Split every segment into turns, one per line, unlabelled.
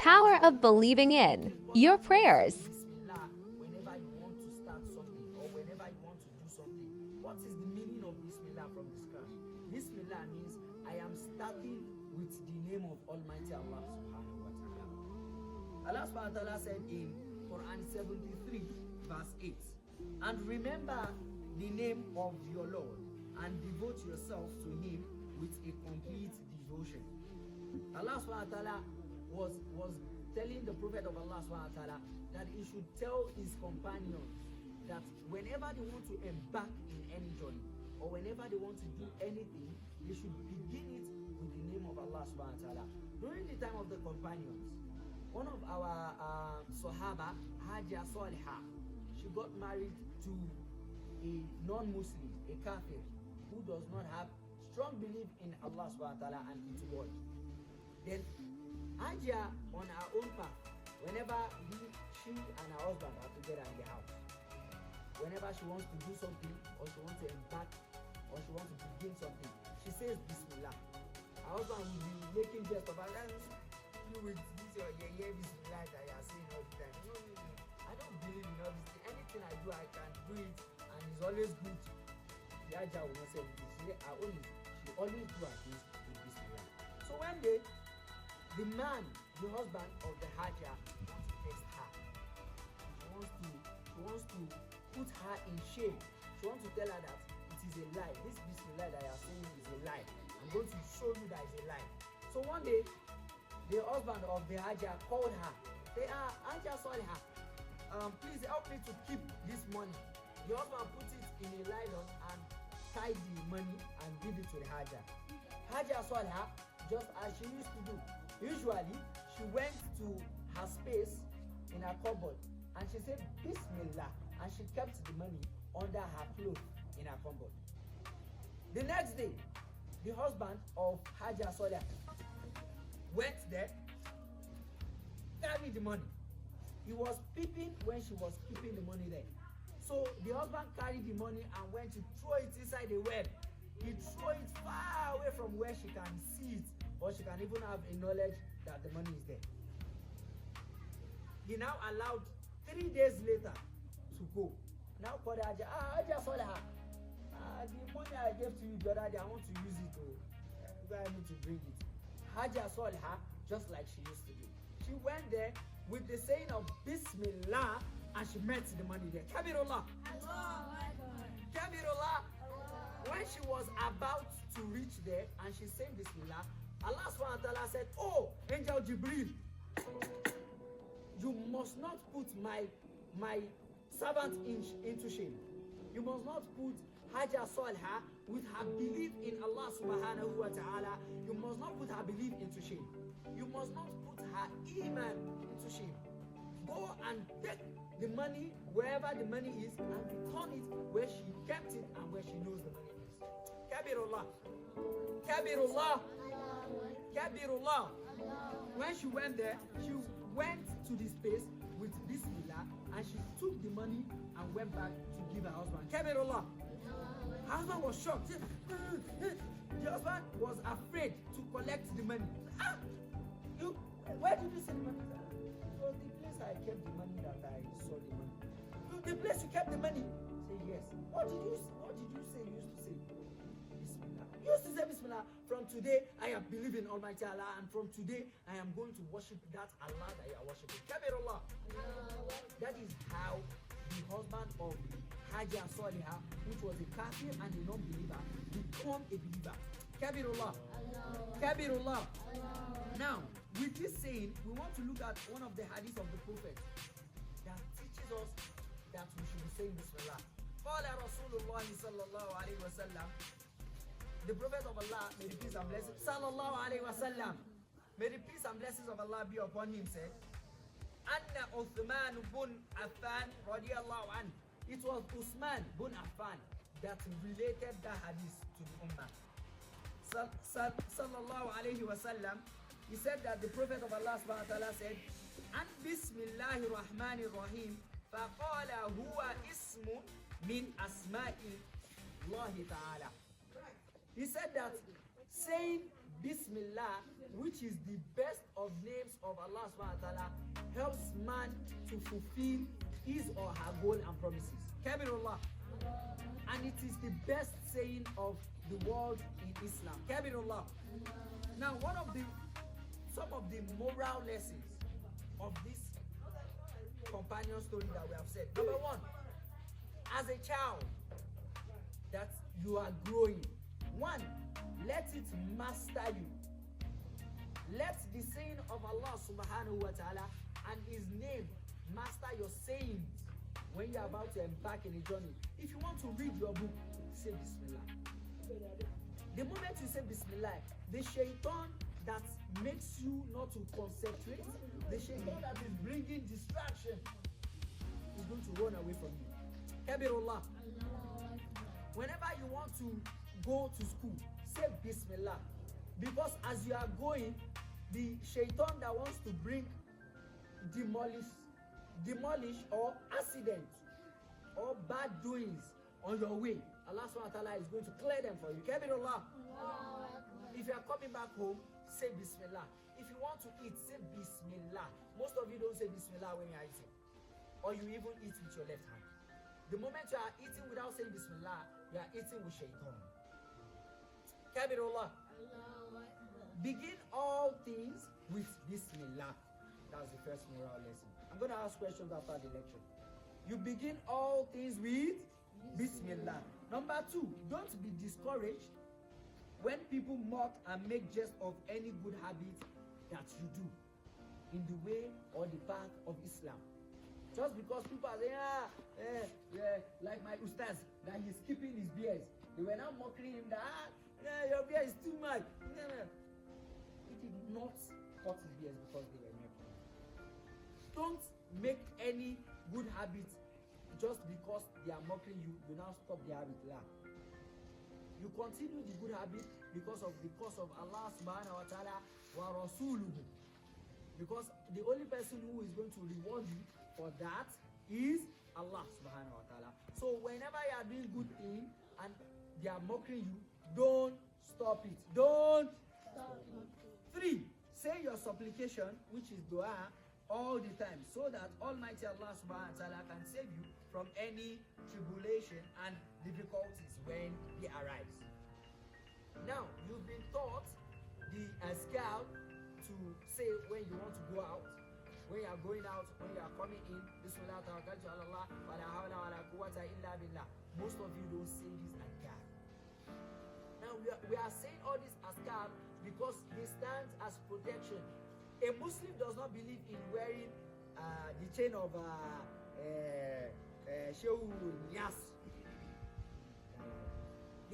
power of believing in your prayers.
Bismillah whenever you want to start something or whenever you want to do something. What is the meaning of Bismillah from the Quran? Bismillah means I am starting with the name of Almighty Allah subhanahu wa ta'ala. Allah subhanahu wa ta'ala said in Quran 73 verse 8, and remember the name of your Lord and devote yourself to him with a complete devotion. Allah subhanahu wa ta'ala was telling the Prophet of Allah subhanahu wa ta'ala that he should tell his companions that whenever they want to embark in any journey or whenever they want to do anything, they should begin it with the name of Allah subhanahu wa ta'ala. During the time of the companions, one of our Sahaba, Hajia Salihah, she got married to a non-Muslim, a kafir, who does not have strong belief in Allah subhanahu wa ta'ala and its word. Then Hajia on her own path, whenever she and her husband are together in the house, whenever she wants to do something or she wants to embark or she wants to begin something, she says Bismillah. Her husband will be making jest of her, you with this your Bismillah that you are saying all the time. No, I don't believe in all this thing. Anything I do, I can do it and it's always good. The Hajia will not say anything. She always do at least with Bismillah. So one day, the man, the husband of the Hajia, wants to test her. She wants to put her in shame. She wants to tell her that it is a lie. This Bismillah that you are saying is a lie. I'm going to show you that it's a lie. So one day, the husband of the Hajia called her. They are Hajia Salihah. Please help me to keep this money. The husband put it in a nylon and tied the money and give it to the Hajia. Hajia Salihah, just as she used to do. Usually, she went to her space in her cupboard and she said Bismillah and she kept the money under her clothes in her cupboard. The next day, the husband of Hajia Salihah went there, carried the money. He was peeping when she was keeping the money there. So the husband carried the money and went to throw it inside the well. He threw it far away from where she can see it or she can even have a knowledge that the money is there. He now allowed 3 days later to go. Now called Hajia, Hajia Salihah, the money I gave to you the other day, I want to use it. I need to bring it. Hajia Salihah, just like she used to do. She went there with the saying of Bismillah and she met the money there. Kabirullah. Kabirullah. When she was about to reach there and she said Bismillah, Allah subhanahu wa ta'ala said, oh, Angel Jibril, you must not put my servant into shame. You must not put Hajia Salihah with her belief in Allah subhanahu wa ta'ala. You must not put her belief into shame. You must not put her iman into shame. Go and take the money wherever the money is and return it where she kept it and where she knows the money is. Kabirullah. Kabirullah. Kabirullah. When she went there, she went to the space with Bismillah and she took the money and went back to give her husband. Kabirullah. Her husband was shocked. The husband was afraid to collect the money. Where did you see the money? It was the place I kept the money that I saw the money. The place you kept the money? Say yes. What did you say you used to say? Bismillah. You used to say Bismillah. From today I am believing Almighty Allah and from today I am going to worship that Allah that you are worshiping. Kabirullah. That is how the husband of Hajia Salihah, which was a kafir and a non-believer, become a believer. Kabirullah. Kabirullah. Now, with this saying, we want to look at one of the hadiths of the Prophet that teaches us that we should be saying Bismillah. قال رسول الله صلى الله عليه وسلم. The Prophet of Allah, may the peace and blessings, sallallahu alayhi wa sallam, may the peace and blessings of Allah be upon him, said, Anna Uthman bin Affan radiyallahu anhu. It was Uthman bin Affan that related the hadith to the Ummah. Sallallahu alayhi wa sallam, he said that the Prophet of Allah subhanahu wa ta'ala said, An bismillahir rahmanir rahim, faqala huwa ismu min asma'i Allah ta'ala. He said that saying Bismillah, which is the best of names of Allah subhanahu wa ta'ala, helps man to fulfill his or her goal and promises. Kabirullah. And it is the best saying of the world in Islam. Kabirullah. Now, some of the moral lessons of this companion story that we have said. Number one, as a child that you are growing, one, let it master you. Let the saying of Allah subhanahu wa ta'ala and his name master your sayings when you are about to embark in a journey. If you want to read your book, say Bismillah. The moment you say Bismillah, the shaitan that makes you not to concentrate, the shaitan that is bringing distraction is going to run away from you. Kabirullah. Whenever you want to go to school, say Bismillah. Because as you are going, the shaitan that wants to bring demolish or accident or bad doings on your way, Allah subhanahu wa ta'ala is going to clear them for you. Kabirullah. If you are coming back home, say Bismillah. If you want to eat, say Bismillah. Most of you don't say Bismillah when you are eating, or you even eat with your left hand. The moment you are eating without saying Bismillah, you are eating with shaitan. Kabirullah. Begin all things with Bismillah. That's the first moral lesson. I'm going to ask questions after the lecture. You begin all things with Bismillah. Number two, don't be discouraged when people mock and make jest of any good habit that you do in the way or the path of Islam. Just because people are saying, like my ustaz, that he's keeping his beard. They were now mocking him that, your beard is too much. He did not cut his beard because they were mocking him. Don't make any good habit just because they are mocking you. You now stop the habit. You continue the good habit because of Allah subhanahu wa ta'ala wa rasuluhu. Because the only person who is going to reward you for that is Allah subhanahu wa ta'ala. So whenever you are doing good thing and they are mocking you, don't stop it. Don't stop it. 3, say your supplication, which is dua, all the time, so that Almighty Allah subhanahu wa ta'ala can save you from any tribulation and difficulties when he arrives. Now, you've been taught the azkar to say when you want to go out, when you are going out, when you are coming in. Bismillah tawakkaltu ala Allah wa la hawla wa la quwwata illa billah. Most of you don't say this azkar. Now, we are saying all this azkar because they stand as protection. A Muslim does not believe in wearing the chain of Shehu Nias.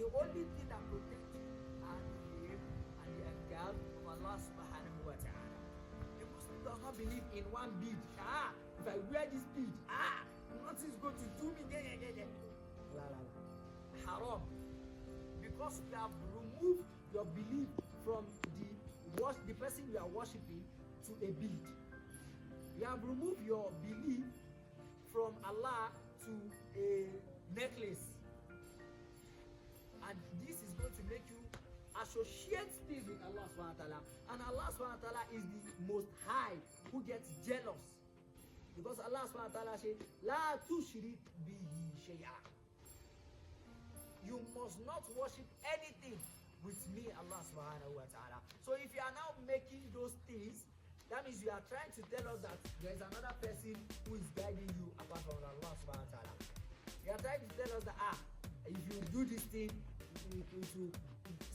The only thing that protects you are the name and the azkar of Allah subhanahu wa ta'ala. A Muslim does not believe in one bead. If I wear this bead, nothing is going to do me. Haram. Because you have removed your belief from the person you are worshipping to a bead. You have removed your belief from Allah to a necklace. And this is going to make you associate things with Allah subhanahu wa ta'ala. And Allah subhanahu wa ta'ala is the most high who gets jealous. Because Allah subhanahu wa ta'ala says, La tushrik bihi shay'a. You must not worship anything with me, Allah subhanahu wa ta'ala. So if you are now making those things, that means you are trying to tell us that there is another person who is guiding you apart from Allah subhanahu wa ta'ala. You are trying to tell us that if you do this thing, it will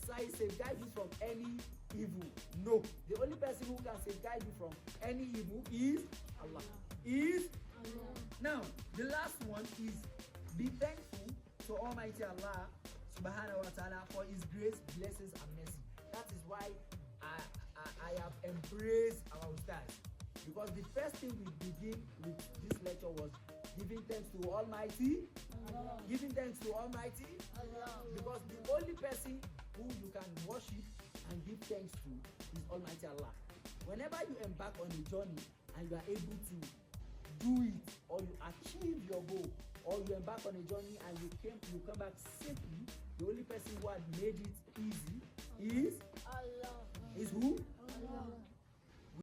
safeguard you from any evil. No, the only person who can safeguard you from any evil is Allah. Now, the last one is be thankful to Almighty Allah subhanahu wa ta'ala for his grace, blessings and mercy. That is why I have embraced our ustaz, because the first thing we begin with this lecture was giving thanks to Almighty Allah. Giving thanks to Almighty Allah. Because the only person who you can worship and give thanks to is Almighty Allah. Whenever you embark on a journey and you are able to do it, or you achieve your goal, or you embark on a journey and you come back safely, the only person who had made it easy is Allah. Is who?